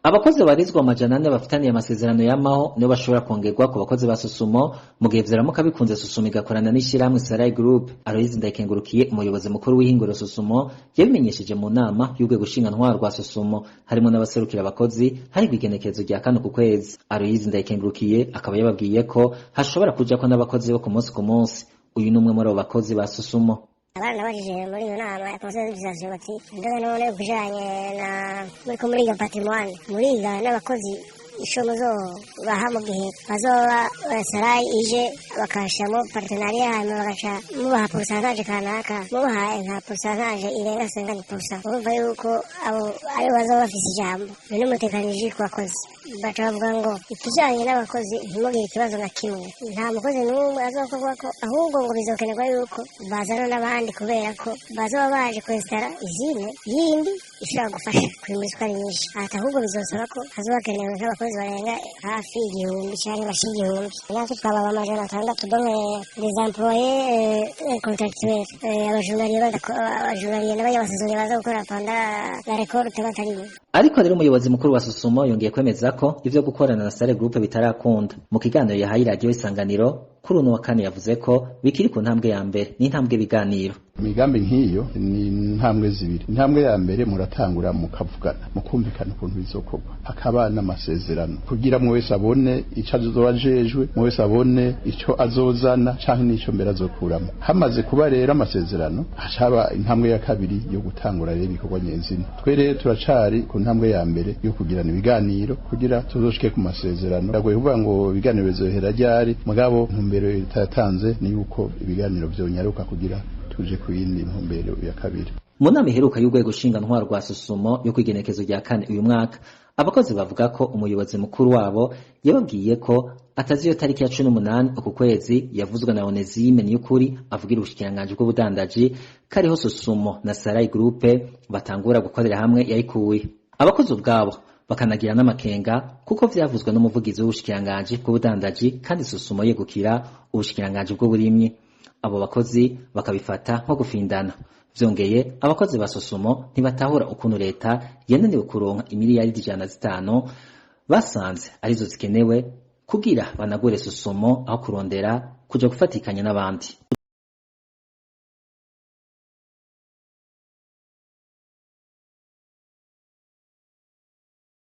Abakozi barizwa amajana 4 bafitaniye amasezerano y'amaho nibo bashobora kongerwa ku bakozi ba Sosumo mu gihe vyaramuka bikunze Sosumo igakorana n'ishiramwe Sarai Group. Aloyizi Ndayikengurukiye umuyobozi mukuru w'ihinguro Sosumo yabimenyesheje mu nama y'urwego nshinga rwa Sosumo harimo n'abaserukira abakozi hari kwigenekerezo rya 4 ku kwezi. Aloyizi Ndayikengurukiye akaba yababwiye ko hashobora kujako n'abakozi bo ku munsi. Uyu numwe muri abo bakozi ba Sosumo. Abana barije muri iyo nama ya conseil d'administration bati ndaga none kujanye na muri patrimoine muriga n'abakozi ishomozo baha mu gihe bazoba Sarai ije bakashamo partenariat hanyuma bagaca mubaha pourcentage kanaka mubaha nka pourcentage irenga 50%. Urumva yuko abo ari bazoba bafise ijambo n'umutekanije ku bakozi baca bavuga ngo ikijanye n'abakozi ntimugire ikibazo na kimwe, nta mukozi n'umwe azokorwa ko ahubwo ngo bizokenerwa yuko bazana n'abandi kubera ko bazoba baje kwestara izine yindi ishobora gufasha kwimura isukari nyinshi. Ati ahubwo bizosaba ko hazobakenewe nk'abakozi barenga hafi 1000 canke bashika 1000. Natwe twababa amajana 6 donke les employés contractuels abajurnaliye n'abayabasezonye baza gukora pendant la récolte batariwe. Ariko rero umuyobozi mukuru wa Sosumo yongeye kwemeza ko ivyo gukorana na Sarai Group bitarakunda. Mu kiganiro yahaye radio Isanganiro kuri uno wa kane yavuze ko bikiri ku ntambwe ya mbere n'intambwe biganiro. Imigambi nk'iyo ni intambwe zibiri. Intambwe ya mbere muratangura mukavugana mukumvikana ukuntu bizokorwa, hakaba n'amasezerano kugira mu wese abone ico azobajejwe, mu wese abone ico azozana canke n'ico mbere azokuramo. Hamaze kuba rero amasezerano hacaba intambwe ya kabiri yo gutangura rero ibikorwa nyenzina. Twe rero turacari ku ntambwe ya mbere yo kugirana ibiganiro kugira tuzoshike ku masezerano. Yagoye kuvuga ngo ibiganiro bizohera ryari, mugabo ntumbero itatanze ni yuko ibiganiro vyonyaruka kugira tuje kuyindi ntumbero ya kabiri. Mu nama iheruka y'urwego nshinga rwa Sosumo yo kwigenekezo rya 4 uyu mwaka, abakozi bavuga ko umuyobozi mukuru wabo yababwiye ko atazi iyo tariki ya 18 uku kwezi yavuzwe na Onezime Niyukuri avugira ubushikiranganje bw'ubudandaji kariho Sosumo na Sarai Group batangura gukorera hamwe yayikuye. Abakozi ubwabo bakanagira n'amakenga kuko vyavuzwe n'umuvugizi w'ubushikiranganje bw'ubudandaji kandi Sosumo yegukira ubushikiranganje bw'uburimyi. Abo bakozi bakabifata nko gufindana. Vyongeye abakozi ba Sosumo ntibatahura ukuntu leta yananiwe kuronka imiliyaridi 105 basanze arizo zikenewe kugira banagure Sosumo aho kurondera kuja gufatikanya n'abandi.